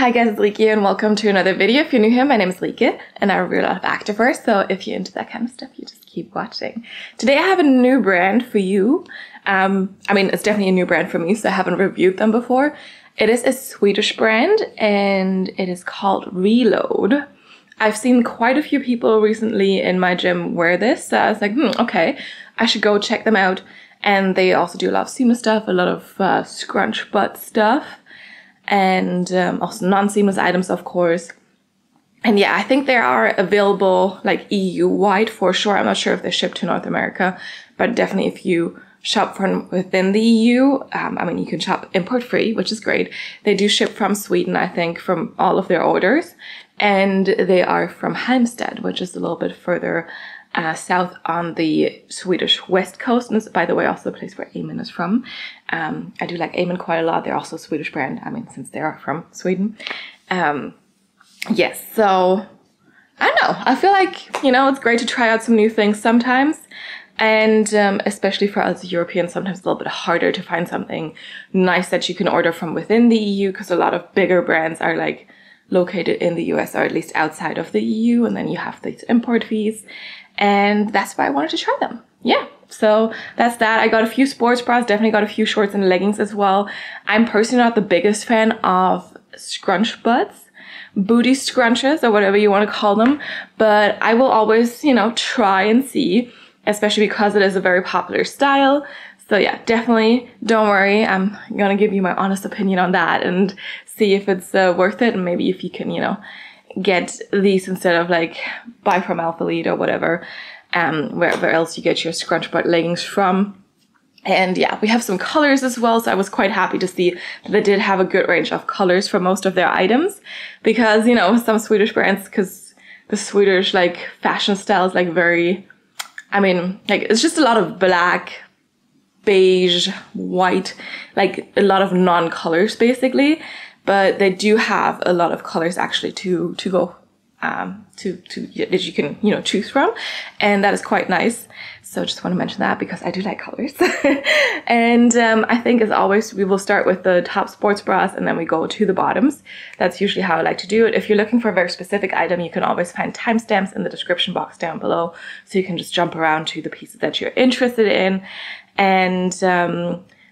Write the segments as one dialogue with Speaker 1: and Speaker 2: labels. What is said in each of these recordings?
Speaker 1: Hi guys, it's Lieke and welcome to another video. If you're new here, my name is Lieke and I review a lot of activewear, so if you're into that kind of stuff, you just keep watching. Today I have a new brand for you. I mean, it's definitely a new brand for me, so I haven't reviewed them before. It is a Swedish brand and it is called Relode. I've seen quite a few people recently in my gym wear this, so I was like, okay, I should go check them out. And they also do a lot of seamless stuff, a lot of scrunch butt stuff, and also non-seamless items, of course. And yeah, I think they are available like EU-wide for sure. I'm not sure if they ship to North America, but definitely if you shop from within the EU, I mean, you can shop import-free, which is great. They do ship from Sweden, I think, from all of their orders. And they are from Halmstad, which is a little bit further south on the Swedish west coast, and it's, by the way, also the place where Amen is from. I do like Amen quite a lot. They're also a Swedish brand, I mean, since they are from Sweden. Yes, so I don't know. I feel like, you know, it's great to try out some new things sometimes. And especially for us Europeans, sometimes it's a little bit harder to find something nice that you can order from within the EU, because a lot of bigger brands are like located in the US, or at least outside of the EU, and then you have these import fees. And that's why I wanted to try them. Yeah, so that's that. I got a few sports bras, definitely got a few shorts and leggings as well. I'm personally not the biggest fan of scrunch butts, booty scrunches, or whatever you want to call them, but I will always, you know, try and see, especially because it is a very popular style. So yeah, definitely don't worry. I'm gonna give you my honest opinion on that and see if it's worth it, and maybe if you can, you know, get these instead of like buy from Alphalete or whatever, wherever else you get your scrunch butt leggings from. And yeah, we have some colors as well, so I was quite happy to see that they did have a good range of colors for most of their items, because, you know, some Swedish brands, because the Swedish like fashion style is like very, I mean, like it's just a lot of black, beige, white, like a lot of non-colors basically. But they do have a lot of colors actually to go that you can, you know, choose from, and that is quite nice. So just want to mention that because I do like colors. And I think, as always, we will start with the top sports bras and then we go to the bottoms. That's usually how I like to do it. If you're looking for a very specific item, you can always find timestamps in the description box down below, so you can just jump around to the pieces that you're interested in. And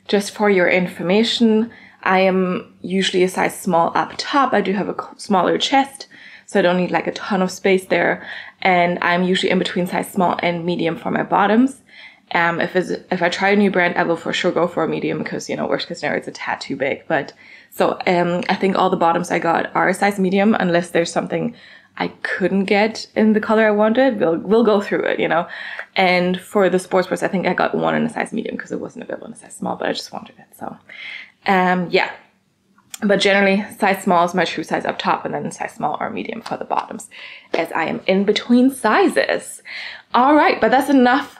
Speaker 1: just for your information, I am usually a size small up top. I do have a smaller chest, so I don't need like a ton of space there. And I'm usually in between size small and medium for my bottoms. If I try a new brand, I will for sure go for a medium, because, you know, worst case scenario, it's a tad too big. But so I think all the bottoms I got are a size medium, unless there's something I couldn't get in the color I wanted. We'll go through it, you know. And for the sports bras, I think I got one in a size medium because it wasn't available in a size small, but I just wanted it. So yeah, but generally size small is my true size up top, and then size small or medium for the bottoms, as I am in between sizes. All right, but that's enough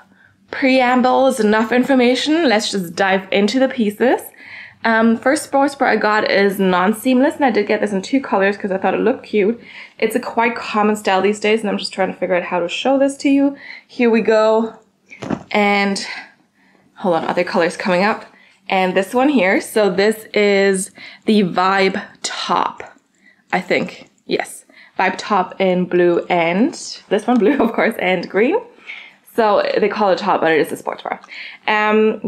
Speaker 1: preambles, enough information. Let's just dive into the pieces. First sports bra I got is non-seamless, and I did get this in two colors because I thought it looked cute. It's a quite common style these days, and I'm just trying to figure out how to show this to you. Here we go. And hold on, other colors coming up. And this one here, so this is the Vibe top, I think. Yes, Vibe top in blue, and this one blue, of course, and green. So they call it top, but it is a sports bra.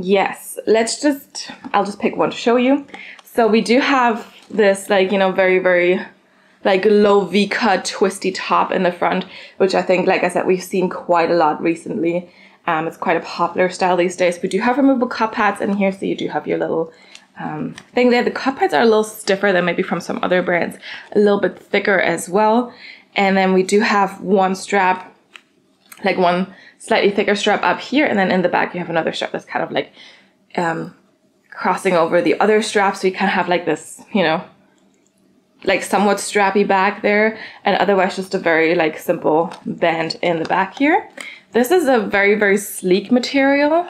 Speaker 1: Yes, I'll just pick one to show you. So we do have this, like, you know, very, very like low V-cut twisty top in the front, which I think, like I said, we've seen quite a lot recently. It's quite a popular style these days. We do have removable cup pads in here, so you do have your little thing there. The cup pads are a little stiffer than maybe from some other brands, a little bit thicker as well. And then we do have one strap, like one slightly thicker strap up here, and then in the back you have another strap that's kind of like crossing over the other strap, so you kind of have like this, you know, like somewhat strappy back there, and otherwise just a very like simple band in the back here. This is a very, very sleek material.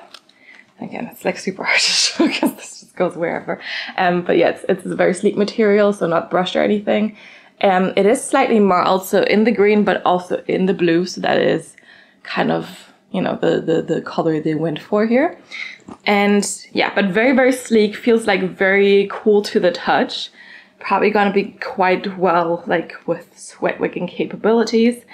Speaker 1: Again, it's like super hard to show because this just goes wherever. But yeah, it's a very sleek material, so not brushed or anything. It is slightly marled, so in the green, but also in the blue, so that is kind of, you know, the color they went for here. And yeah, but very, very sleek, feels like very cool to the touch. probably gonna be quite well, like with sweat wicking capabilities.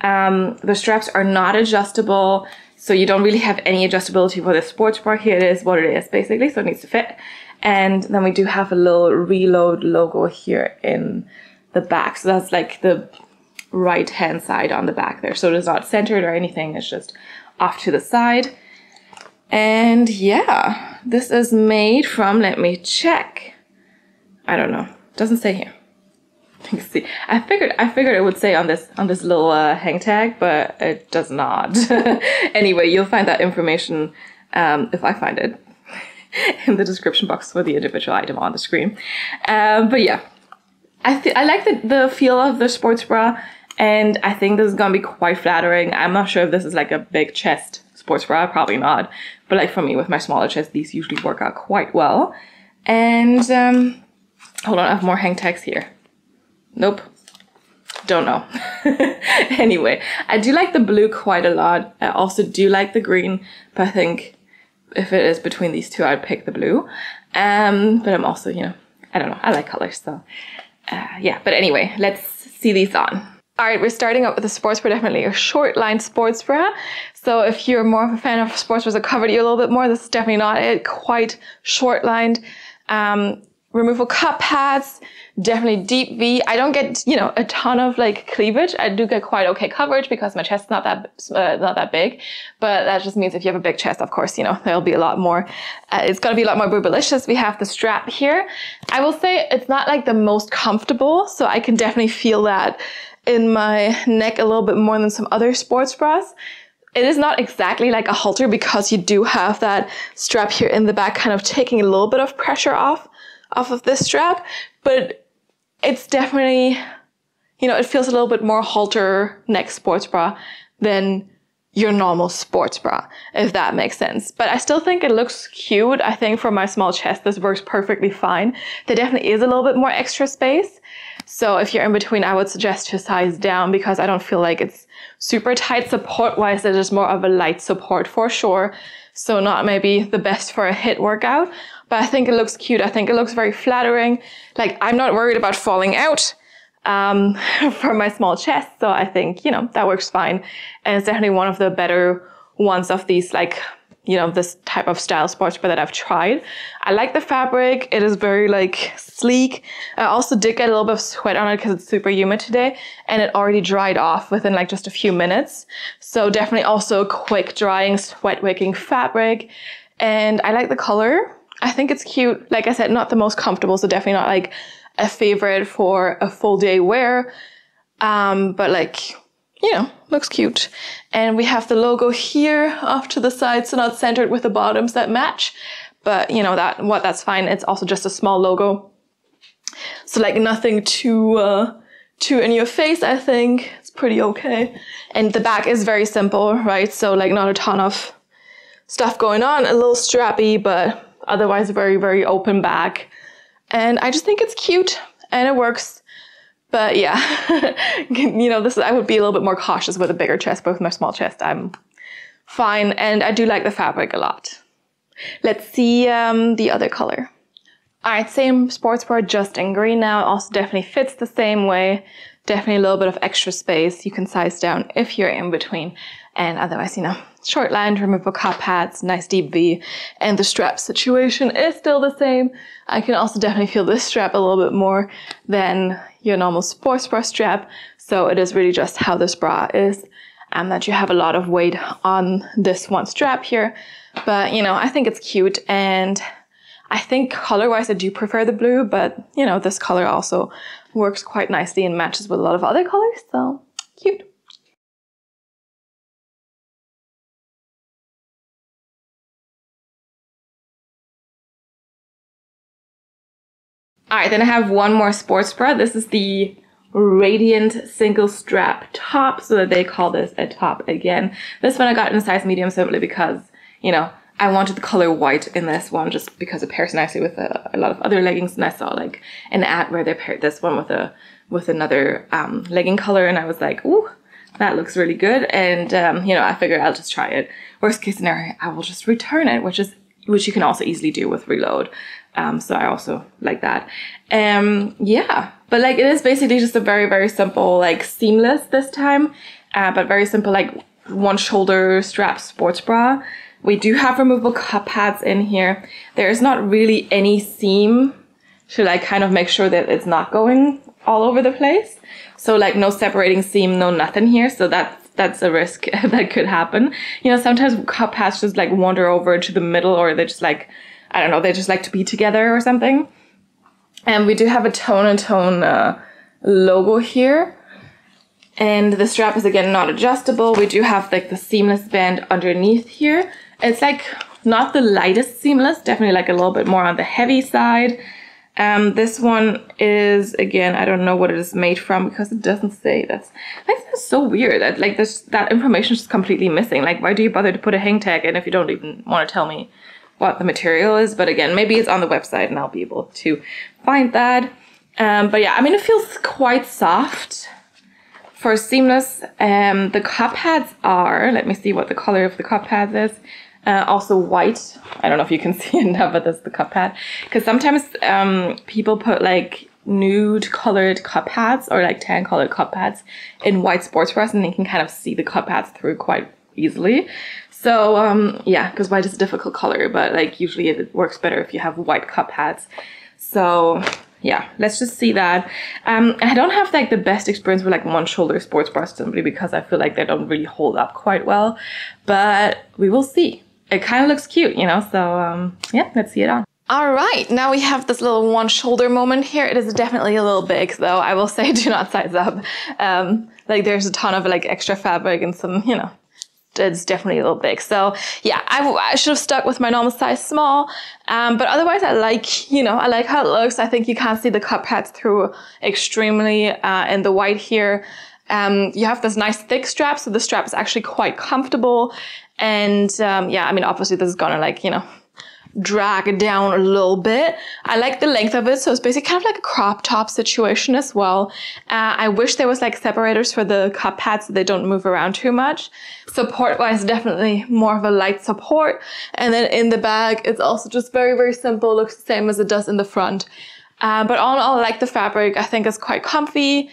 Speaker 1: The straps are not adjustable, so you don't really have any adjustability for the sports bra. Here it is what it is basically, so it needs to fit. And then we do have a little Relode logo here in the back. So that's like the right hand side on the back there. So it is not centered or anything, it's just off to the side. And yeah, this is made from, let me check. I don't know, doesn't say here. You can see. I figured it would say on this little hang tag, but it does not. Anyway, you'll find that information if I find it in the description box for the individual item on the screen. But yeah, I like the feel of the sports bra, and I think this is gonna be quite flattering. I'm not sure if this is like a big chest sports bra, probably not. But like for me, with my smaller chest, these usually work out quite well. And hold on, I have more hang tags here. Nope, don't know. Anyway, I do like the blue quite a lot. I also do like the green, but I think if it is between these two, I'd pick the blue. But I'm also, you know, I don't know, I like colors, so yeah. But anyway, let's see these on. All right, we're starting up with the sports bra, definitely a short line sports bra. So if you're more of a fan of sports bras that covered you a little bit more, this is definitely not it. Quite short lined. Removable cup pads, definitely deep V. I don't get, you know, a ton of like cleavage. I do get quite okay coverage because my chest is not that big, but that just means if you have a big chest, of course, you know, there'll be a lot more. It's gonna be a lot more boobylicious. We have the strap here. I will say it's not like the most comfortable, so I can definitely feel that in my neck a little bit more than some other sports bras. It is not exactly like a halter because you do have that strap here in the back kind of taking a little bit of pressure off of this strap, but it's definitely, you know, it feels a little bit more halter neck sports bra than your normal sports bra, if that makes sense. But I still think it looks cute. I think for my small chest, this works perfectly fine. There definitely is a little bit more extra space. So if you're in between, I would suggest to size down because I don't feel like it's super tight support-wise. It is more of a light support for sure. So not maybe the best for a HIIT workout, but I think it looks cute. I think it looks very flattering. Like, I'm not worried about falling out for my small chest. So I think, you know, that works fine. And it's definitely one of the better ones of these, like, you know, this type of style sports bra that I've tried. I like the fabric. It is very like sleek. I also did get a little bit of sweat on it because it's super humid today and it already dried off within like just a few minutes. So definitely also quick drying, sweat wicking fabric. And I like the color. I think it's cute. Like I said, not the most comfortable, so definitely not like a favorite for a full day wear. But like, you know, looks cute. And we have the logo here off to the side, so not centered with the bottoms that match. But you know, that's fine. It's also just a small logo. So like nothing too in your face, I think. It's pretty okay. And the back is very simple, right? So like not a ton of stuff going on, a little strappy, but otherwise very, very open back. And I just think it's cute and it works. But yeah, you know, I would be a little bit more cautious with a bigger chest, but with my small chest, I'm fine. And I do like the fabric a lot. Let's see the other color. All right, same sports bra, just in green now. It also definitely fits the same way. Definitely a little bit of extra space. You can size down if you're in between. And otherwise, you know, short lined, removable cup pads, nice deep V. And the strap situation is still the same. I can also definitely feel this strap a little bit more than your normal sports bra strap. So it is really just how this bra is, and that you have a lot of weight on this one strap here. But, you know, I think it's cute, and I think color-wise I do prefer the blue, but, you know, this color also works quite nicely and matches with a lot of other colors, so cute. All right, then I have one more sports bra. This is the Radiant single strap top, so that they call this a top again. This one I got in a size medium simply because, you know, I wanted the color white in this one just because it pairs nicely with a lot of other leggings, and I saw like an ad where they paired this one with another legging color, and I was like, ooh, that looks really good. And you know, I figured I'll just try it. Worst case scenario, I will just return it, which is which you can also easily do with Relode. So I also like that. Yeah, but like it is basically just a very, very simple, like seamless this time, but very simple, like one shoulder strap sports bra. We do have removable cup pads in here. There is not really any seam to like kind of make sure that it's not going all over the place. So like no separating seam, no nothing here. So that's a risk that could happen. You know, sometimes cup pads just like wander over to the middle, or they just like, I don't know, they just like to be together or something. And we do have a Tone and Tone logo here. And the strap is again not adjustable. We do have like the seamless band underneath here. It's like not the lightest seamless, definitely like a little bit more on the heavy side. This one is, again, I don't know what it is made from because it doesn't say. That's so weird. That information is just completely missing. Like, why do you bother to put a hang tag in if you don't even want to tell me what the material is? But again, maybe it's on the website and I'll be able to find that. But yeah, I mean, it feels quite soft for seamless. The cup pads are, let me see what the color of the cup pads is. Also white. I don't know if you can see it now, but that's the cup pad. Because sometimes people put like nude colored cup pads or like tan colored cup pads in white sports bras, and you can kind of see the cup pads through quite easily. So yeah, because white is a difficult color, but like usually it works better if you have white cup pads. So yeah, let's just see that. I don't have like the best experience with like one shoulder sports bras simply because I feel like they don't really hold up quite well, but we will see. It kind of looks cute, you know, so yeah, let's see it on. All right, now we have this little one shoulder moment here. It is definitely a little big, though. I will say do not size up. Like there's a ton of like extra fabric and some, you know, it's definitely a little big. So yeah, I should have stuck with my normal size small. But otherwise I like, you know, I like how it looks. I think you can't see the cup pads through extremely in the white here. You have this nice thick strap, so the strap is actually quite comfortable. And yeah, I mean, obviously this is gonna like, you know, drag it down a little bit. I like the length of it, so it's basically kind of like a crop top situation as well. I wish there was like separators for the cup pads so they don't move around too much. Support wise, definitely more of a light support. And then in the bag, it's also just very, very simple. Looks the same as it does in the front. But all in all, I like the fabric. I think it's quite comfy.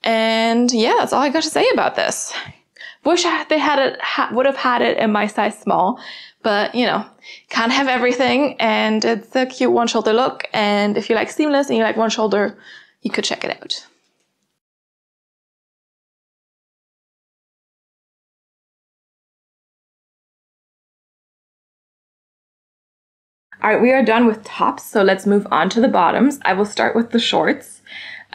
Speaker 1: And yeah, that's all I got to say about this. Wish they would have had it in my size small, but you know, can't have everything. And it's a cute one shoulder look. And if you like seamless and you like one shoulder, you could check it out. All right, we are done with tops, so let's move on to the bottoms. I will start with the shorts.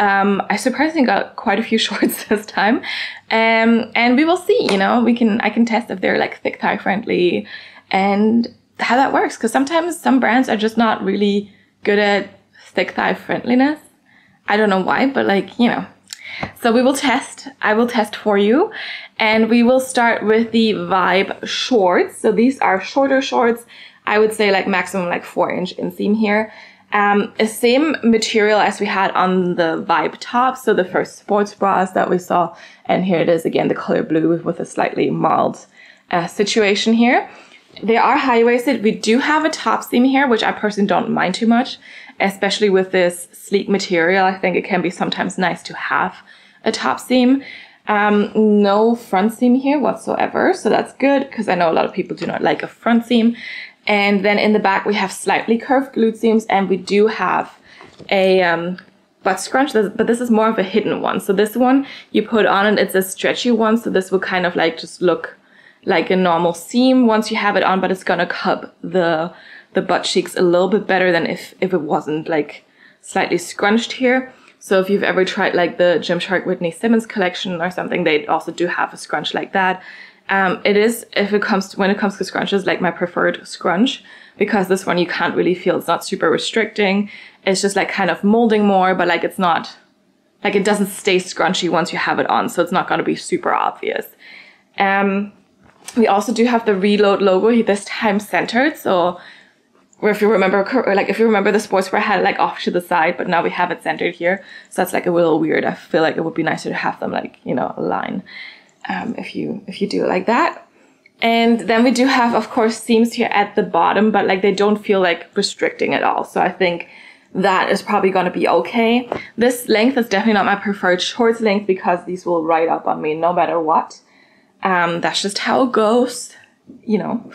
Speaker 1: I surprisingly got quite a few shorts this time, and we will see. You know, I can test if they're like thick thigh friendly and how that works. Because sometimes some brands are just not really good at thick thigh friendliness. I don't know why, but like, you know. So we will test. I will test for you, and we will start with the Vibe shorts. So these are shorter shorts. I would say like maximum like 4-inch inseam here. The same material as we had on the Vibe top, so the first sports bras that we saw, and here it is again, the color blue with a slightly mild situation here. They are high-waisted. We do have a top seam here, which I personally don't mind too much, especially with this sleek material. I think it can be sometimes nice to have a top seam. No front seam here whatsoever, so that's good because I know a lot of people do not like a front seam. And then in the back, we have slightly curved glute seams, and we do have a butt scrunch, but this is more of a hidden one. So this one you put on, and it's a stretchy one. So this will kind of like just look like a normal seam once you have it on, but it's gonna cup the butt cheeks a little bit better than if it wasn't like slightly scrunched here. So if you've ever tried like the Gymshark Whitney Simmons collection or something, they also do have a scrunch like that. It is, when it comes to scrunches, like my preferred scrunch, because this one you can't really feel, it's not super restricting. It's just like kind of molding more, but like it's not, like it doesn't stay scrunchy once you have it on, so it's not going to be super obvious. We also do have the Relode logo, this time centered, so if you remember, the sports bra had it like off to the side, but now we have it centered here, so that's like a little weird. I feel like it would be nicer to have them like, you know, align. If you do it like that. And then we do have, of course, seams here at the bottom, but like they don't feel like restricting at all. So I think that is probably going to be okay. This length is definitely not my preferred shorts length because these will ride up on me no matter what. That's just how it goes, you know.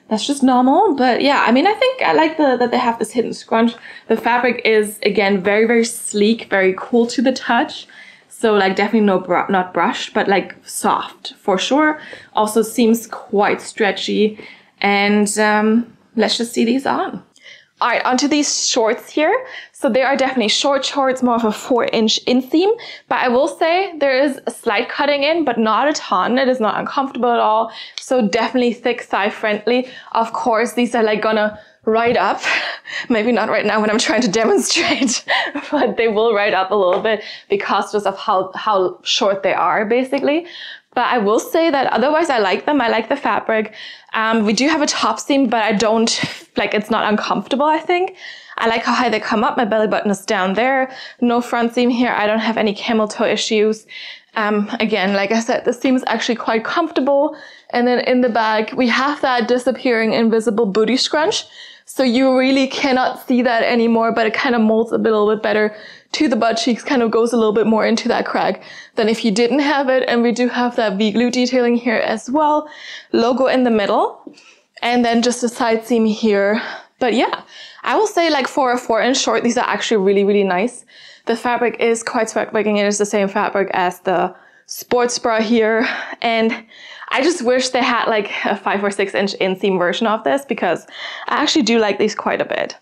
Speaker 1: That's just normal. But yeah, I mean, I think I like that they have this hidden scrunch. The fabric is, again, very, very sleek, very cool to the touch. So like definitely not brushed, but like soft for sure. Also seems quite stretchy. And let's just see these on. All right, onto these shorts here. So they are definitely short shorts, more of a 4-inch inseam. But I will say there is a slight cutting in, but not a ton. It is not uncomfortable at all. So definitely thick thigh friendly. Of course, these are like gonna ride up. Maybe not right now when I'm trying to demonstrate, but they will ride up a little bit because just of how short they are, basically. But I will say that otherwise I like them. I like the fabric. We do have a top seam, but I don't, like, it's not uncomfortable, I think. I like how high they come up. My belly button is down there. No front seam here. I don't have any camel toe issues. Again, like I said, the seam is actually quite comfortable. And then in the back, we have that disappearing invisible booty scrunch. So you really cannot see that anymore, but it kind of molds a little bit better to the butt cheeks, kind of goes a little bit more into that crack than if you didn't have it. And we do have that V-glue detailing here as well. Logo in the middle. And then just a side seam here. But yeah, I will say like for a 4-inch short, these are actually really, really nice. The fabric is quite sweat-wicking. It is the same fabric as the sports bra here. And I just wish they had like a 5 or 6-inch inseam version of this because I actually do like these quite a bit.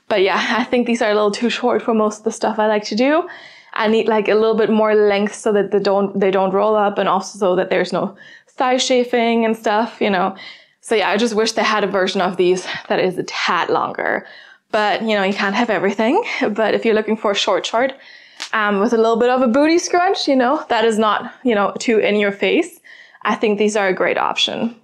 Speaker 1: But yeah, I think these are a little too short for most of the stuff I like to do. I need like a little bit more length so that they don't roll up, and also so that there's no thigh chafing and stuff, you know. So yeah, I just wish they had a version of these that is a tad longer. But you know, you can't have everything. But if you're looking for a short with a little bit of a booty scrunch, you know, that is not, you know, too in your face, I think these are a great option.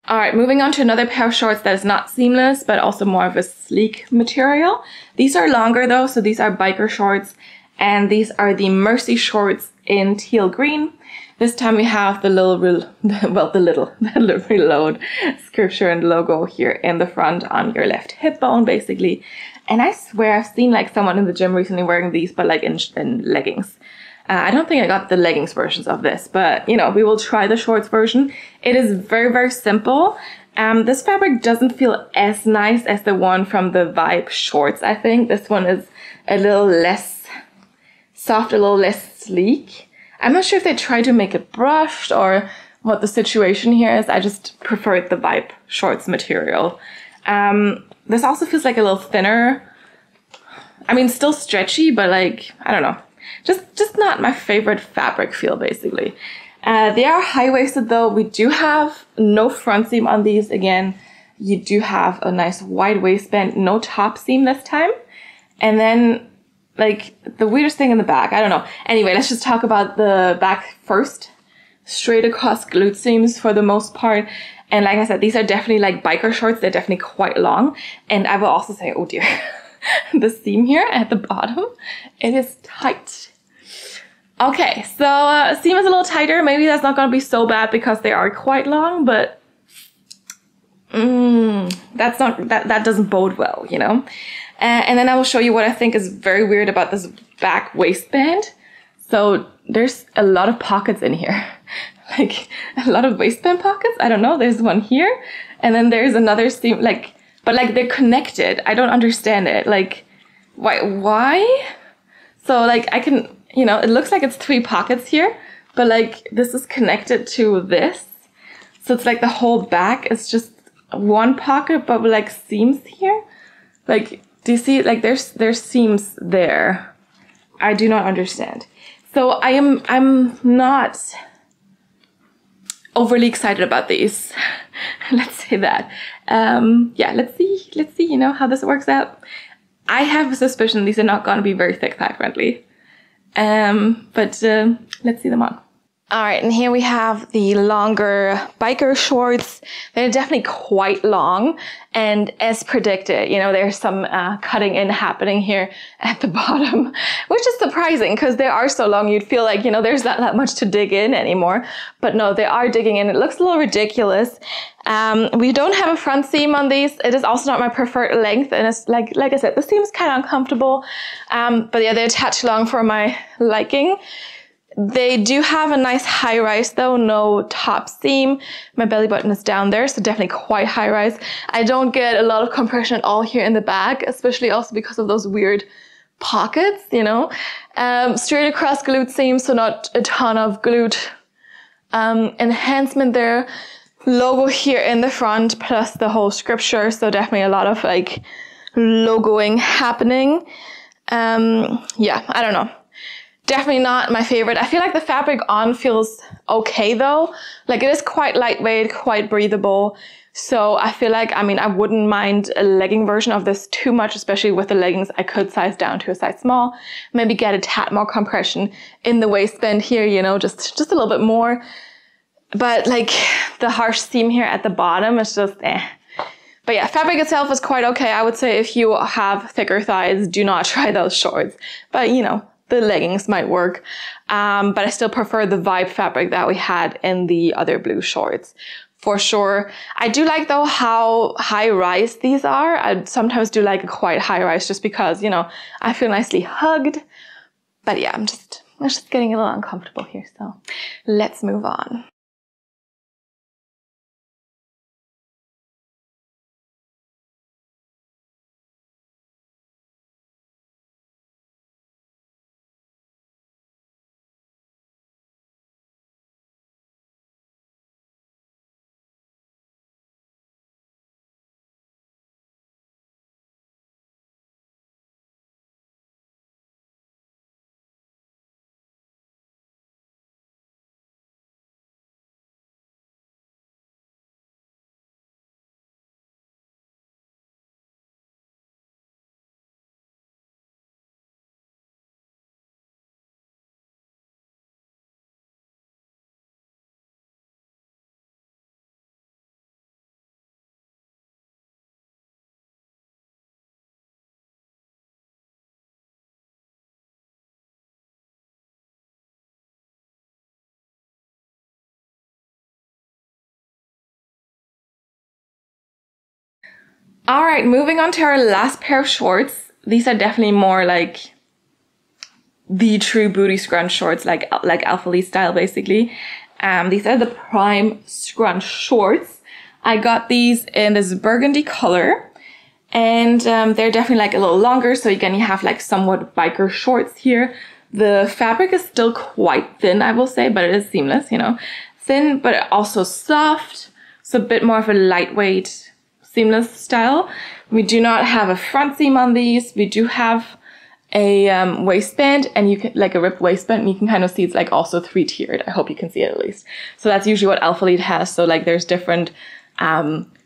Speaker 1: All right, moving on to another pair of shorts that is not seamless, but also more of a sleek material. These are longer though, so these are biker shorts, and these are the Mercy shorts in teal green. This time we have the little Relode scripture and logo here in the front on your left hip bone, basically. And I swear I've seen like someone in the gym recently wearing these, but like in leggings. I don't think I got the leggings versions of this, but you know, we will try the shorts version. It is very, very simple. This fabric doesn't feel as nice as the one from the Vibe shorts, I think. This one is a little less soft, a little less sleek. I'm not sure if they tried to make it brushed or what the situation here is. I just preferred the Vibe shorts material. This also feels like a little thinner. I mean, still stretchy, but like, I don't know. Just not my favorite fabric feel, basically. They are high-waisted though. We do have no front seam on these. Again, you do have a nice wide waistband, no top seam this time. And then like the weirdest thing in the back, I don't know. Anyway, let's just talk about the back first. Straight across glute seams for the most part. And like I said, these are definitely like biker shorts. They're definitely quite long. And I will also say, oh dear, the seam here at the bottom, it is tight. Okay, so seam is a little tighter. Maybe that's not going to be so bad because they are quite long, but that doesn't bode well, you know. And then I will show you what I think is very weird about this back waistband. So there's a lot of pockets in here. Like a lot of waistband pockets. I don't know. There's one here. And then there's another seam, like, but like they're connected. I don't understand it. Like, why? So like I can, you know, it looks like it's 3 pockets here, but like this is connected to this. So it's like the whole back is just one pocket, but with like seams here. Like, do you see? Like there's seams there. I do not understand. So I'm not overly excited about these. Let's say that. Yeah, let's see, you know, how this works out. I have a suspicion these are not going to be very thick thigh friendly. But let's see them on. All right, and here we have the longer biker shorts. They're definitely quite long, and as predicted, you know, there's some cutting in happening here at the bottom, which is surprising because they are so long. You'd feel like, you know, there's not that much to dig in anymore, but no, they are digging in. It looks a little ridiculous. We don't have a front seam on these. It is also not my preferred length, and it's like I said, the seam is kind of uncomfortable. But yeah, they're attached long for my liking. They do have a nice high rise though, no top seam. My belly button is down there, so definitely quite high rise. I don't get a lot of compression at all here in the back, especially also because of those weird pockets, you know. Straight across glute seam, so not a ton of glute enhancement there. Logo here in the front, plus the whole scripture, so definitely a lot of like logoing happening. Yeah, I don't know. Definitely not my favorite. I feel like the fabric on feels okay though. Like it is quite lightweight, quite breathable. So I feel like, I mean, I wouldn't mind a legging version of this too much, especially with the leggings. I could size down to a size small, maybe get a tad more compression in the waistband here, you know, just a little bit more. But like the harsh seam here at the bottom is just eh. But yeah, fabric itself is quite okay. I would say if you have thicker thighs, do not try those shorts. But you know, the leggings might work, but I still prefer the Vibe fabric that we had in the other blue shorts, for sure. I do like though how high rise these are. I sometimes do like a quite high rise just because, you know, I feel nicely hugged. But yeah, I'm just getting a little uncomfortable here, so let's move on. All right, moving on to our last pair of shorts. These are definitely more like the true booty scrunch shorts, like Alpha Lee style, basically. These are the Prime Scrunch shorts. I got these in this burgundy color, and they're definitely like a little longer. So again, you have like somewhat biker shorts here. The fabric is still quite thin, I will say, but it is seamless, you know. Thin, but also soft. So a bit more of a lightweight, seamless style. We do not have a front seam on these. We do have a waistband, and you can like a ripped waistband, and you can kind of see it's like also 3-tiered. I hope you can see it at least. So that's usually what Alpha Lead has. So like there's different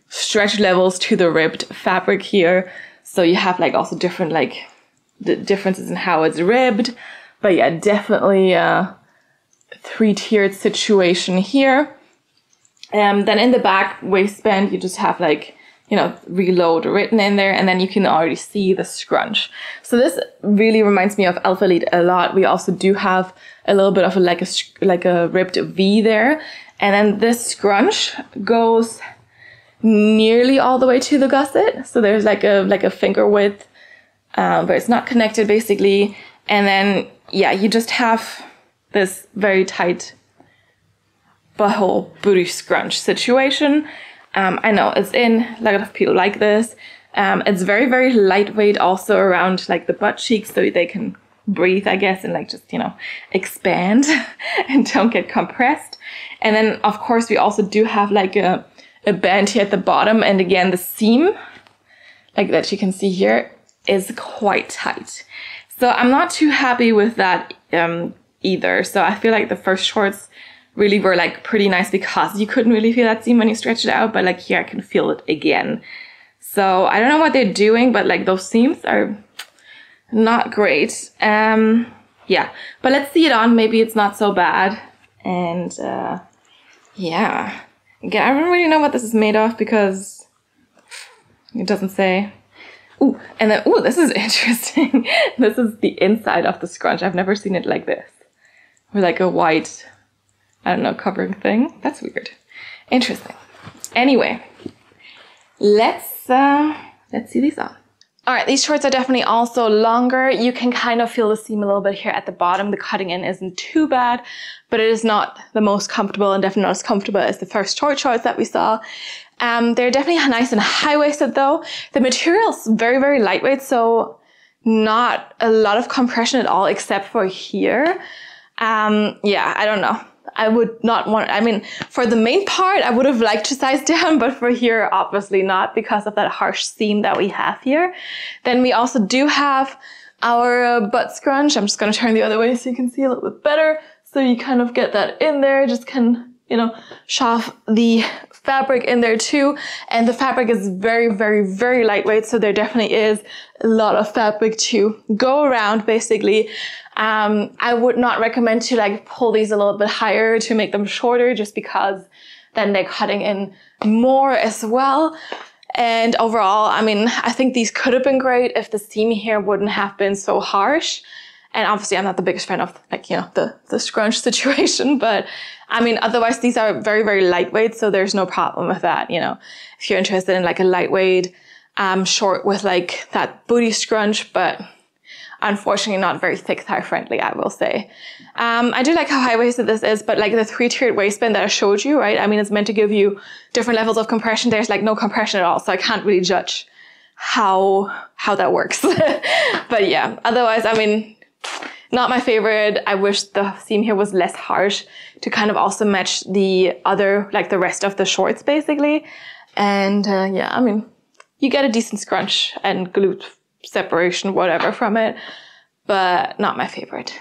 Speaker 1: stretch levels to the ribbed fabric here. So you have like also different like the differences in how it's ribbed. But yeah, definitely a 3-tiered situation here. Then in the back waistband, you just have like, you know, Relode written in there, and then you can already see the scrunch. So this really reminds me of Alpha Lead a lot. We also do have a little bit of like a ribbed V there. And then this scrunch goes nearly all the way to the gusset. So there's like a finger width, but it's not connected basically. And then, yeah, you just have this very tight butthole booty scrunch situation. I know it's in, a lot of people like this. It's very, very lightweight also around like the butt cheeks so they can breathe, I guess, and like just, you know, expand and don't get compressed. And then of course we also do have like a band here at the bottom, and again the seam, like that you can see here, is quite tight. So I'm not too happy with that either. So I feel like the first shorts really were like pretty nice because you couldn't really feel that seam when you stretch it out, but like here I can feel it again. So I don't know what they're doing, but like those seams are not great. Yeah, but let's see it on. Maybe it's not so bad. And yeah, again, I don't really know what this is made of because it doesn't say. Ooh, and then, ooh, this is interesting. This is the inside of the scrunch. I've never seen it like this. With like a white, I don't know, covering thing. That's weird. Interesting. Anyway, let's see these on. All right, these shorts are definitely also longer. You can kind of feel the seam a little bit here at the bottom. The cutting in isn't too bad, but it is not the most comfortable, and definitely not as comfortable as the first shorts that we saw. They're definitely nice and high-waisted though. The material's very, very lightweight, so not a lot of compression at all except for here. Yeah, I don't know. I would not want, I mean, for the main part, I would have liked to size down, but for here, obviously not because of that harsh seam that we have here. Then we also do have our butt scrunch. I'm just going to turn the other way so you can see a little bit better. So you kind of get that in there, just can, you know, shove the fabric in there too. And the fabric is very, very, very lightweight. So there definitely is a lot of fabric to go around basically. I would not recommend to like pull these a little bit higher to make them shorter just because then they're cutting in more as well. And overall, I mean, I think these could have been great if the seam here wouldn't have been so harsh. And obviously I'm not the biggest fan of like, you know, the scrunch situation, but I mean, otherwise these are very, very lightweight. So there's no problem with that. You know, if you're interested in like a lightweight, short with like that booty scrunch, but unfortunately not very thick thigh friendly, I will say. I do like how high-waisted this is, but like the 3-tiered waistband that I showed you, right? I mean, it's meant to give you different levels of compression. There's like no compression at all. So I can't really judge how that works. But yeah, otherwise, I mean, not my favorite. I wish the seam here was less harsh to kind of also match the other, like the rest of the shorts basically. And yeah, I mean, you get a decent scrunch and glute separation, whatever from it, but not my favorite.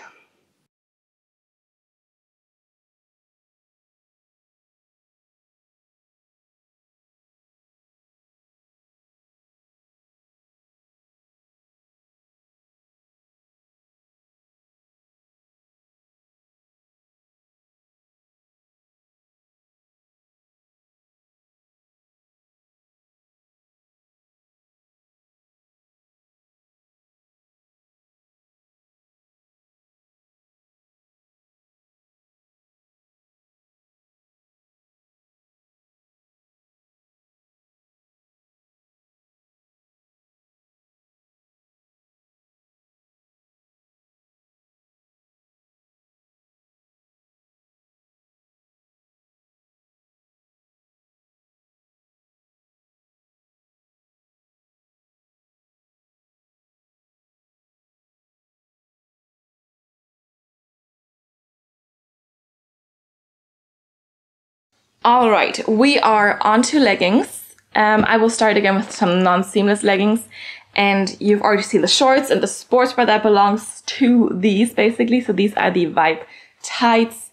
Speaker 1: All right, we are on to leggings. I will start again with some non-seamless leggings, and you've already seen the shorts and the sports bra that belongs to these basically. So these are the Vibe tights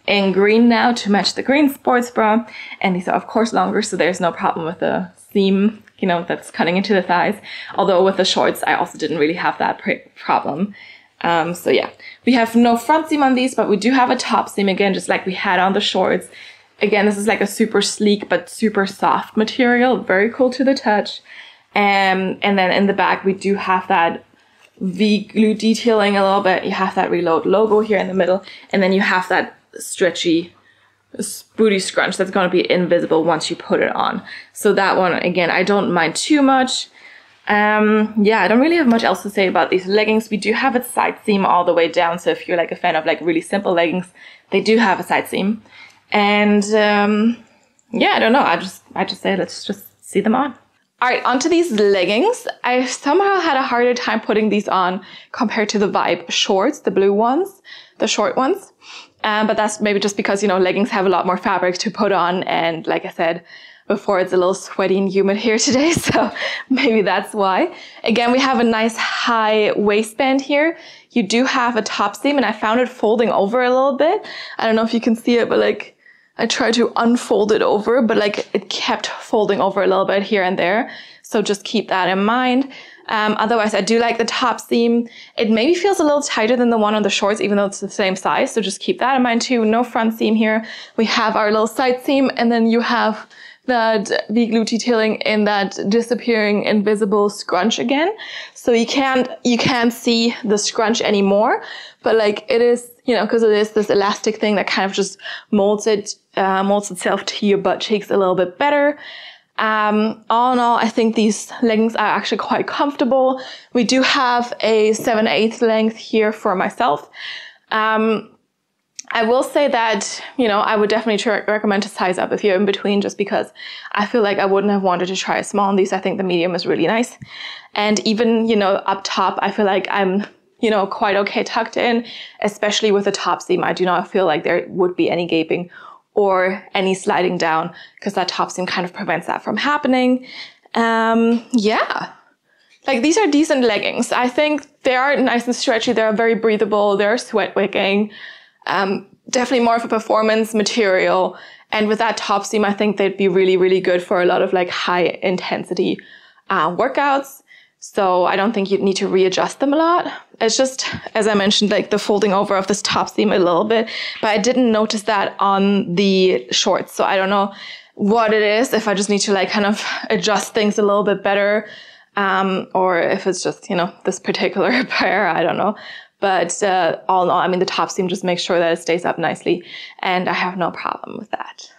Speaker 1: in green now to match the green sports bra, and these are of course longer, so there's no problem with the seam, you know, that's cutting into the thighs. Although with the shorts, I also didn't really have that problem. So yeah, we have no front seam on these, but we do have a top seam again, just like we had on the shorts. Again, this is like a super sleek but super soft material, very cool to the touch. And then in the back, we do have that V glute detailing a little bit. You have that Relode logo here in the middle, and then you have that stretchy booty scrunch that's going to be invisible once you put it on. So that one, again, I don't mind too much. Yeah, I don't really have much else to say about these leggings. We do have a side seam all the way down. So if you're like a fan of like really simple leggings, they do have a side seam. And yeah, I don't know. I just say let's just see them on. All right, onto these leggings. I somehow had a harder time putting these on compared to the Vibe shorts, the blue ones, the short ones. But that's maybe just because, you know, leggings have a lot more fabric to put on. And like I said before, it's a little sweaty and humid here today. So maybe that's why. Again, we have a nice high waistband here. You do have a top seam, and I found it folding over a little bit. I don't know if you can see it, but like I tried to unfold it over, but like it kept folding over a little bit here and there. So just keep that in mind. Otherwise, I do like the top seam. It maybe feels a little tighter than the one on the shorts, even though it's the same size. So just keep that in mind too. No front seam here. We have our little side seam, and then you have that V-glue detailing in that disappearing invisible scrunch again. So you can't see the scrunch anymore, but like it is, you know, because it is this elastic thing that kind of just molds itself to your butt cheeks a little bit better. All in all, I think these leggings are actually quite comfortable. We do have a 7/8 length here for myself. I will say that, you know, I would definitely recommend to size up if you're in between, just because I feel like I wouldn't have wanted to try a small on these. I think the medium is really nice. And even, you know, up top, I feel like I'm, you know, quite okay tucked in, especially with the top seam. I do not feel like there would be any gaping or any sliding down, because that top seam kind of prevents that from happening. Yeah. Like, these are decent leggings. I think they are nice and stretchy. They're very breathable. They're sweat wicking. Definitely more of a performance material. And with that top seam, I think they'd be really, really good for a lot of like high intensity workouts. So I don't think you'd need to readjust them a lot. It's just, as I mentioned, like the folding over of this top seam a little bit, but I didn't notice that on the shorts. So I don't know what it is, if I just need to like kind of adjust things a little bit better, or if it's just, you know, this particular pair, I don't know. But all in all, I mean, the top seam just makes sure that it stays up nicely, and I have no problem with that.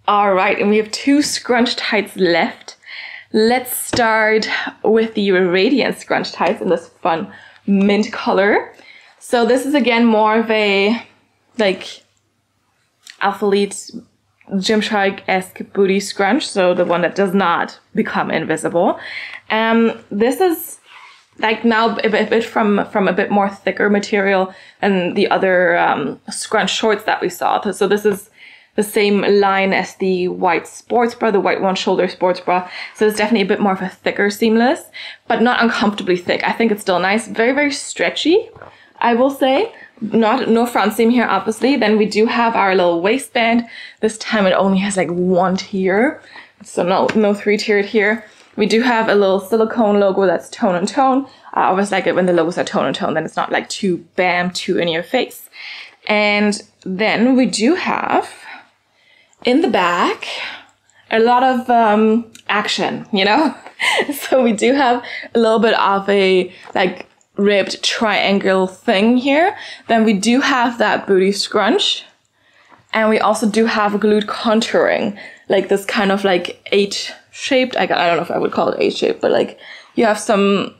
Speaker 1: All right, and we have two scrunch tights left. Let's start with the Radiant scrunch tights in this fun mint color. So this is again more of a like athlete Gymshark-esque booty scrunch, so the one that does not become invisible. This is like now a bit from a bit more thicker material than the other scrunch shorts that we saw. So this is the same line as the white sports bra, the white one shoulder sports bra. So it's definitely a bit more of a thicker seamless, but not uncomfortably thick. I think it's still nice. Very, very stretchy, I will say. No front seam here, obviously. Then we do have our little waistband. This time it only has like one tier. So no three-tiered here. We do have a little silicone logo that's tone and tone. I always like it when the logos are tone and tone, then it's not like too in your face. And then we do have in the back a lot of action, you know? So we do have a little bit of a like ribbed triangle thing here. Then we do have that booty scrunch. And we also do have glute contouring, like this kind of like H-shaped, I don't know if I would call it H-shaped, but like you have some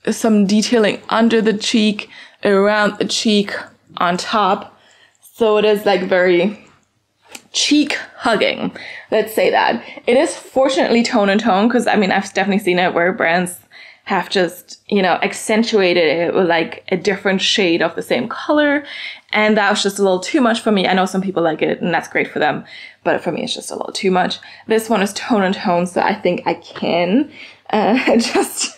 Speaker 1: detailing under the cheek, around the cheek, on top. So it is like very cheek hugging. Let's say that. It is fortunately tone and tone, because I mean, I've definitely seen it where brands have just, you know, accentuated it with like a different shade of the same color. And that was just a little too much for me. I know some people like it and that's great for them, but for me, it's just a little too much. This one is tone and tone, so I think I can adjust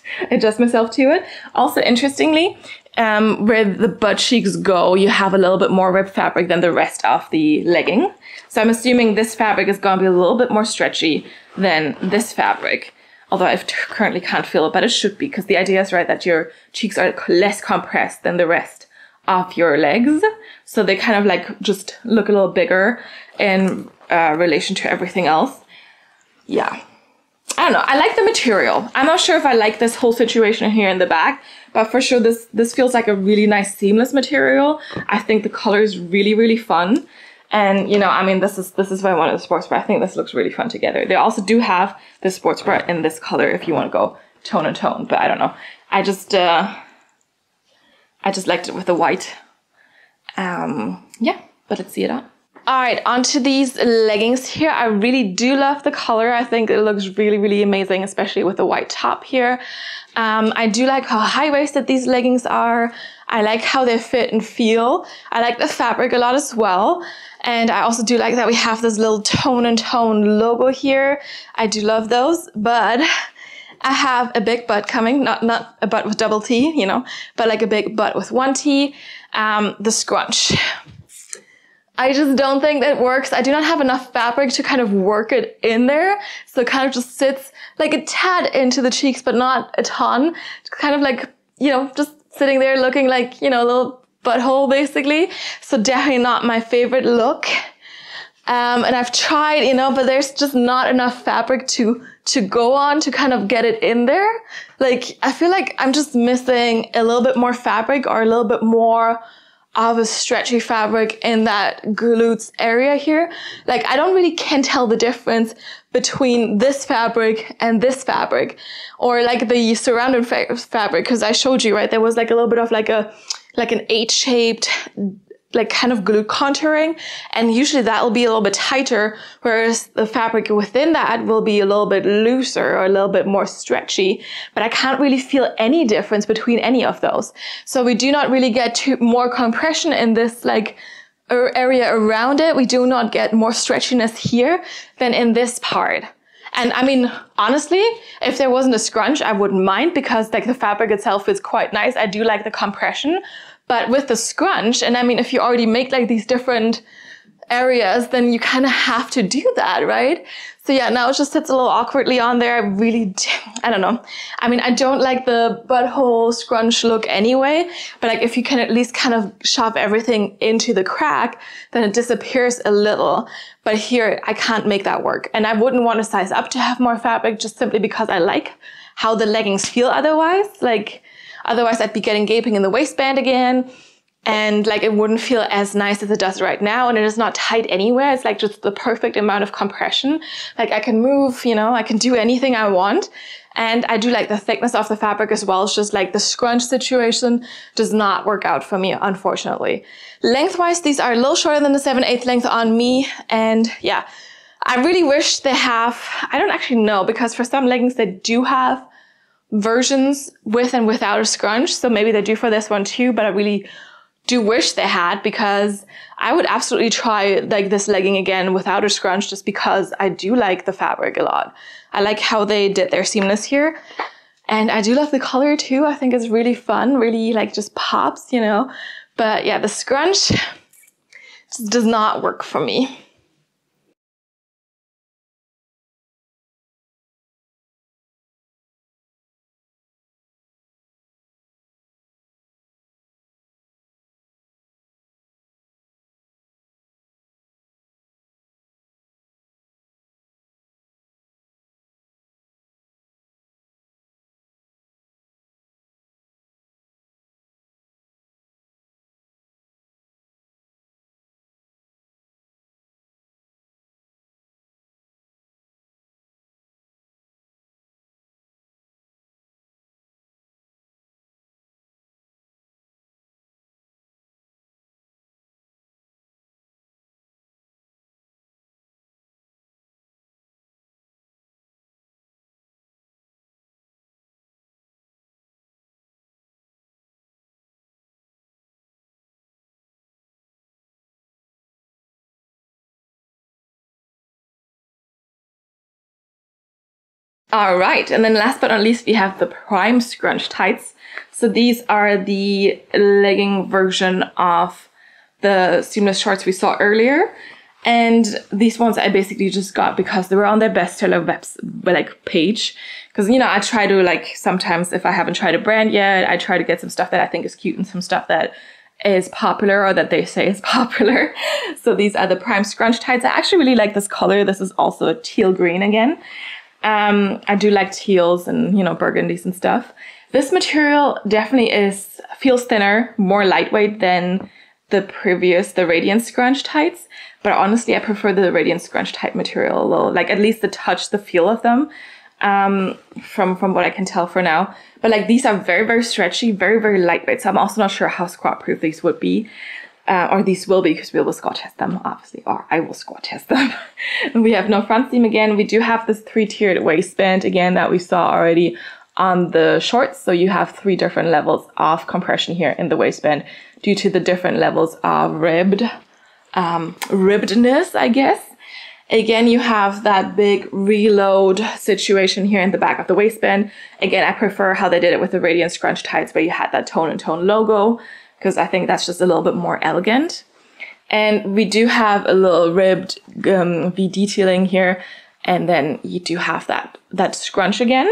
Speaker 1: myself to it. Also, interestingly, where the butt cheeks go, you have a little bit more rib fabric than the rest of the legging. So I'm assuming this fabric is going to be a little bit more stretchy than this fabric. Although I currently can't feel it, but it should be, because the idea is, right, that your cheeks are less compressed than the rest of your legs. So they kind of like just look a little bigger in relation to everything else. Yeah. I don't know. I like the material. I'm not sure if I like this whole situation here in the back, but for sure this feels like a really nice seamless material. I think the color is really, really fun. And, you know, I mean, this is why I wanted the sports bra. I think this looks really fun together. They also do have the sports bra in this color if you want to go tone and tone, but I don't know. I just liked it with the white. Yeah, but let's see it on. All right, onto these leggings here. I really do love the color. I think it looks really, really amazing, especially with the white top here. I do like how high-waisted these leggings are. I like how they fit and feel. I like the fabric a lot as well. And I also do like that we have this little tone and tone logo here. I do love those, but I have a big butt coming, not a butt with double T, you know, but like a big butt with one T, the scrunch. I just don't think that works. I do not have enough fabric to kind of work it in there. So it kind of just sits like a tad into the cheeks, but not a ton. It's kind of like, you know, just sitting there looking like, you know, a little butthole basically. So definitely not my favorite look. And I've tried, you know, but there's just not enough fabric to go on to kind of get it in there. Like, I feel like I'm just missing a little bit more fabric or a little bit more of a stretchy fabric in that glutes area here. Like, I don't really can tell the difference between this fabric and this fabric, or like the surrounding fabric, because I showed you, right, there was like a little bit of like an H-shaped like kind of glute contouring, and usually that will be a little bit tighter, whereas the fabric within that will be a little bit looser or a little bit more stretchy, but I can't really feel any difference between any of those. So we do not really get more compression in this like area around it. We do not get more stretchiness here than in this part. And I mean, honestly, if there wasn't a scrunch, I wouldn't mind, because like the fabric itself is quite nice. I do like the compression. But with the scrunch, and I mean, if you already make like these different areas, then you kind of have to do that, right? So yeah, now it just sits a little awkwardly on there. I don't know. I mean, I don't like the butthole scrunch look anyway, but like if you can at least kind of shove everything into the crack, then it disappears a little. But here, I can't make that work. And I wouldn't want to size up to have more fabric, just simply because I like how the leggings feel otherwise. Like, otherwise, I'd be getting gaping in the waistband again, and like it wouldn't feel as nice as it does right now. And it is not tight anywhere. It's like just the perfect amount of compression. Like I can move, you know, I can do anything I want. And I do like the thickness of the fabric as well. It's just like the scrunch situation does not work out for me, unfortunately. Lengthwise, these are a little shorter than the 7/8 length on me. And yeah, I really wish they have, I don't actually know, because for some leggings they do have versions with and without a scrunch, so maybe they do for this one too, but I really do wish they had, because I would absolutely try like this legging again without a scrunch, just because I do like the fabric a lot. I like how they did their seamless here, and I do love the color too. I think it's really fun, really like just pops, you know. But yeah, the scrunch just does not work for me. All right, and then last but not least, we have the Prime Scrunch tights. So these are the legging version of the seamless shorts we saw earlier. And these ones I basically just got because they were on their bestseller page. Because, you know, I try to, like, sometimes if I haven't tried a brand yet, I try to get some stuff that I think is cute and some stuff that is popular or that they say is popular. So these are the Prime Scrunch tights. I actually really like this color. This is also a teal green again. I do like teals and, you know, burgundies and stuff. This material definitely feels thinner, more lightweight than the Radiant Scrunch tights. But honestly, I prefer the Radiant Scrunch tight material a little, like at least the touch, the feel of them, from what I can tell for now. But like these are very, very stretchy, very, very lightweight. So I'm also not sure how squat proof these would be. Or these will be, because we will squat test them, obviously, or I will squat test them. We have no front seam again. We do have this 3-tiered waistband again that we saw already on the shorts. So you have 3 different levels of compression here in the waistband due to the different levels of ribbedness, I guess. Again, you have that big reload situation here in the back of the waistband. Again, I prefer how they did it with the Radiant Scrunch tights, where you had that tone and tone logo, because I think that's just a little bit more elegant. And we do have a little ribbed V detailing here. And then you do have that scrunch again.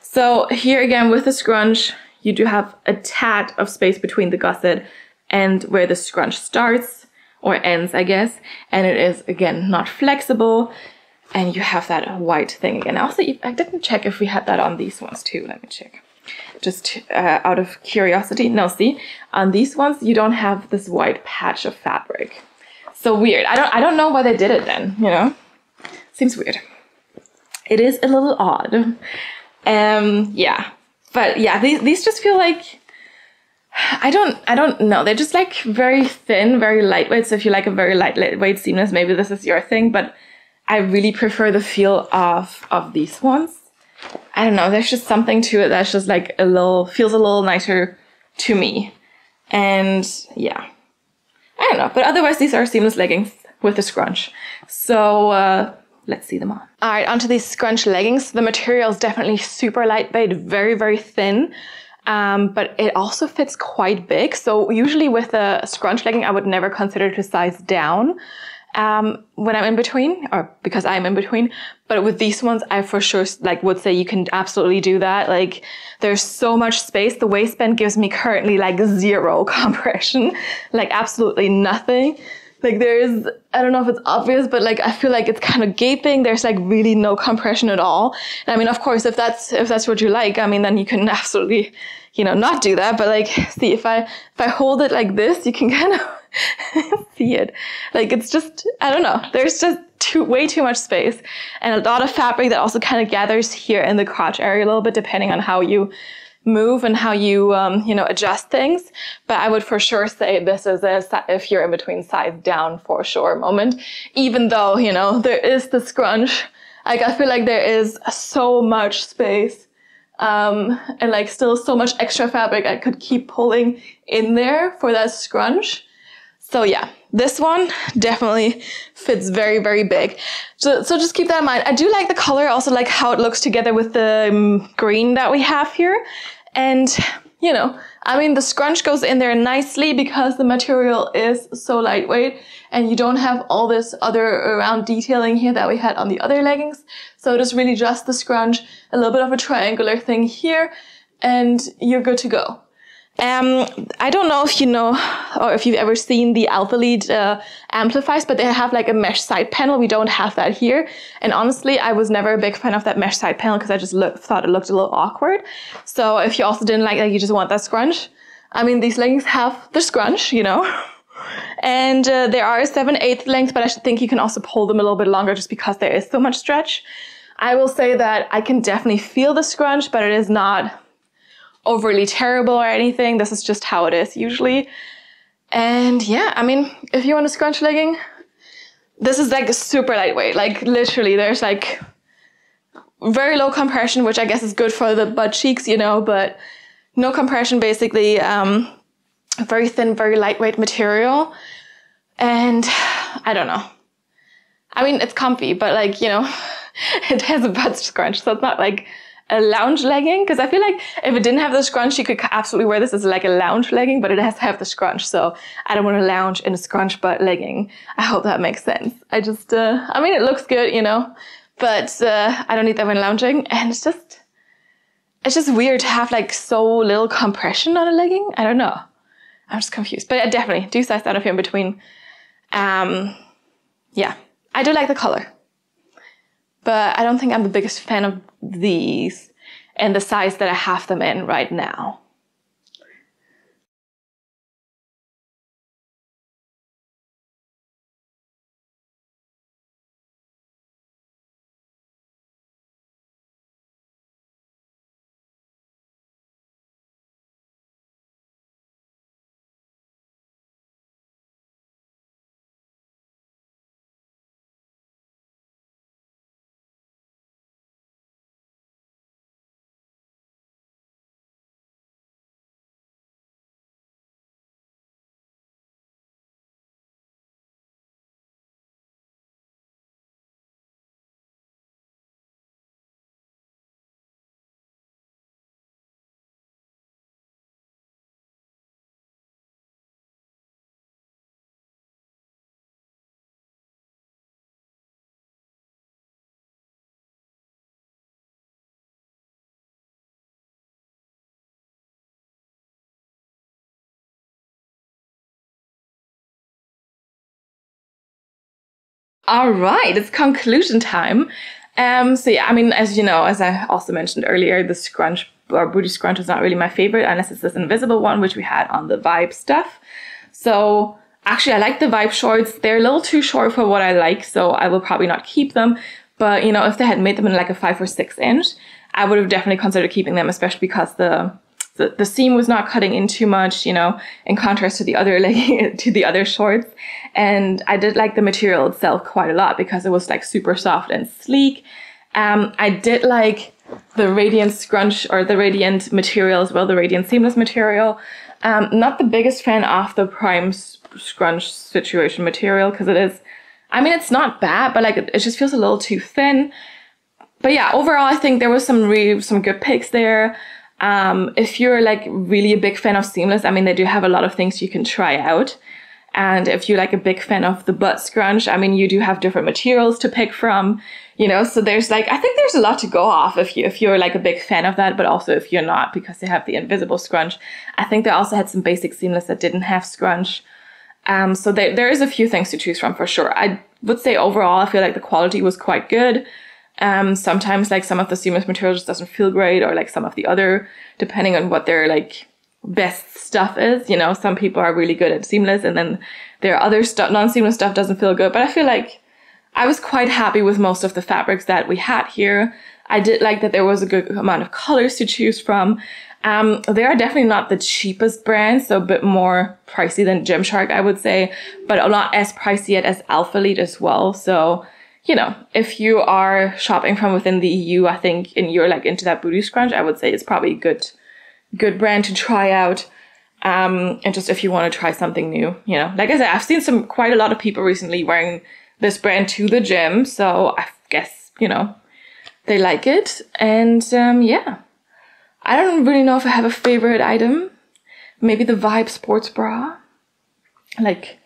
Speaker 1: So here again with the scrunch, you do have a tad of space between the gusset and where the scrunch starts or ends, I guess. And it is, again, not flexible. And you have that white thing again. Also, I didn't check if we had that on these ones too. Let me check. Just out of curiosity. No, see, on these ones, you don't have this white patch of fabric. So weird. I don't know why they did it then, you know? Seems weird. It is a little odd. Yeah. But yeah, these just feel like, I don't know. They're just like very thin, very lightweight. So if you like a very lightweight seamless, maybe this is your thing. But I really prefer the feel of these ones. I don't know. There's just something to it that's just like feels a little nicer to me. And yeah, I don't know. But otherwise, these are seamless leggings with a scrunch. So let's see them on. All right, onto these scrunch leggings. The material is definitely super lightweight, very, very thin. But it also fits quite big. So usually with a scrunch legging, I would never consider to size down when I'm in between, or because I'm in between. But with these ones, I for sure would say you can absolutely do that. Like there's so much space. The waistband gives me currently like 0 compression, like absolutely nothing. Like there's, I don't know if it's obvious, but like I feel like it's kind of gaping. There's like really no compression at all. And I mean, of course, if that's what you like, I mean, then you can absolutely, you know, not do that. But like, see, if I hold it like this, you can kind of see it. Like it's just, I don't know. There's just way too much space and a lot of fabric that also kind of gathers here in the crotch area a little bit, depending on how you move and how you, you know, adjust things. But I would for sure say this is if you're in between size down for sure moment, even though, you know, there is the scrunch. Like, I feel like there is so much space, and like still so much extra fabric I could keep pulling in there for that scrunch. So yeah, this one definitely fits very, very big. So just keep that in mind. I do like the color, also like how it looks together with the green that we have here. And, you know, I mean, the scrunch goes in there nicely because the material is so lightweight and you don't have all this other around detailing here that we had on the other leggings. So it is really just the scrunch, a little bit of a triangular thing here, and you're good to go. I don't know if you know or if you've ever seen the Alpha Lead amplifiers, but they have like a mesh side panel. We don't have that here. And honestly, I was never a big fan of that mesh side panel because I just thought it looked a little awkward. So if you also didn't like that, you just want that scrunch. I mean, these leggings have the scrunch, you know. And they are a 7/8 length, but I think you can also pull them a little bit longer just because there is so much stretch. I will say that I can definitely feel the scrunch, but it is not overly terrible or anything. This is just how it is usually. And yeah, I mean, if you want a scrunch legging, this is like super lightweight. Like literally there's like very low compression, which I guess is good for the butt cheeks, you know, but no compression basically. Very thin, very lightweight material. And I don't know. I mean, it's comfy, but like, you know, it has a butt scrunch, so it's not like a lounge legging, because I feel like if it didn't have the scrunch, you could absolutely wear this as like a lounge legging, but it has to have the scrunch, so I don't want to lounge in a scrunch butt legging. I hope that makes sense. I just, I mean, it looks good, you know, but I don't need that when lounging, and it's just weird to have like so little compression on a legging. I don't know. I'm just confused, but I definitely do size down a few in between. Yeah, I do like the color, but I don't think I'm the biggest fan of these and the size that I have them in right now. All right, it's conclusion time. So yeah, I mean, as you know, as I also mentioned earlier, the scrunch or booty scrunch is not really my favorite unless it's this invisible one, which we had on the Vibe stuff. So actually, I like the Vibe shorts. They're a little too short for what I like, so I will probably not keep them. But you know, if they had made them in like a 5 or 6 inch, I would have definitely considered keeping them, especially because the seam was not cutting in too much, you know, in contrast to the other to the other shorts. And I did like the material itself quite a lot because it was like super soft and sleek. I did like the Radiant scrunch or the Radiant material as well, the Radiant seamless material. Not the biggest fan of the Prime scrunch situation material because it is, I mean, it's not bad, but like it just feels a little too thin. But yeah, overall, I think there was some good picks there. If you're like really a big fan of seamless, I mean, they do have a lot of things you can try out. And if you're like a big fan of the butt scrunch, I mean, you do have different materials to pick from, you know, so there's like, I think there's a lot to go off if you're like a big fan of that, but also if you're not, because they have the invisible scrunch. I think they also had some basic seamless that didn't have scrunch. So there is a few things to choose from for sure. I would say overall, I feel like the quality was quite good. Sometimes like some of the seamless material just doesn't feel great, or like some of the other, depending on what their like best stuff is, you know, some people are really good at seamless and then their other stuff, non-seamless stuff doesn't feel good. But I feel like I was quite happy with most of the fabrics that we had here. I did like that there was a good amount of colors to choose from. They are definitely not the cheapest brand, so a bit more pricey than Gymshark, I would say, but not as pricey yet as Alpha Lead as well. So, you know, if you are shopping from within the EU, I think, and you're like into that booty scrunch, I would say it's probably a good brand to try out. And just if you want to try something new, you know, like I said, I've seen quite a lot of people recently wearing this brand to the gym. So I guess, you know, they like it. And yeah, I don't really know if I have a favorite item. Maybe the Vibe sports bra. Like,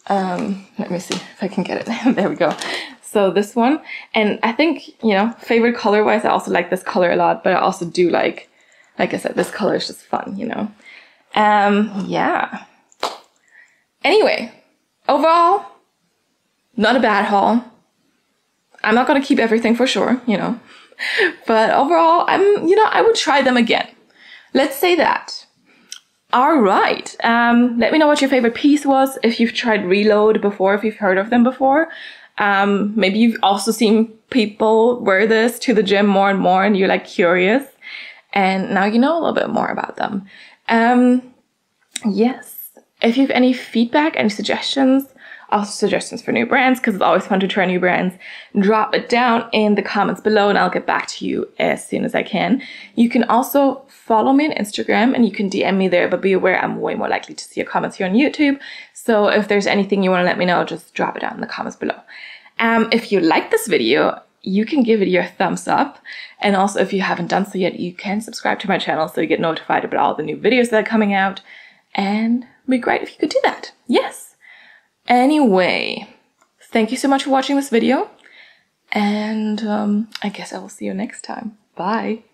Speaker 1: let me see if I can get it. There we go. So this one, and I think, you know, favorite color wise, I also like this color a lot, but I also do like I said, this color is just fun, you know. Yeah. Anyway, overall, not a bad haul. I'm not gonna keep everything for sure, you know. But overall, I would try them again. Let's say that. All right. Let me know what your favorite piece was. If you've tried Relode before, if you've heard of them before. Maybe you've also seen people wear this to the gym more and more and you're like curious. And now you know a little bit more about them. Yes. If you have any feedback, any suggestions, also suggestions for new brands, because it's always fun to try new brands, drop it down in the comments below and I'll get back to you as soon as I can. You can also follow me on Instagram and you can DM me there, but be aware I'm way more likely to see your comments here on YouTube. So if there's anything you want to let me know, just drop it down in the comments below. If you like this video, you can give it your thumbs up. And also, if you haven't done so yet, you can subscribe to my channel so you get notified about all the new videos that are coming out. And it'd be great if you could do that. Yes. Anyway, thank you so much for watching this video. And I guess I will see you next time. Bye.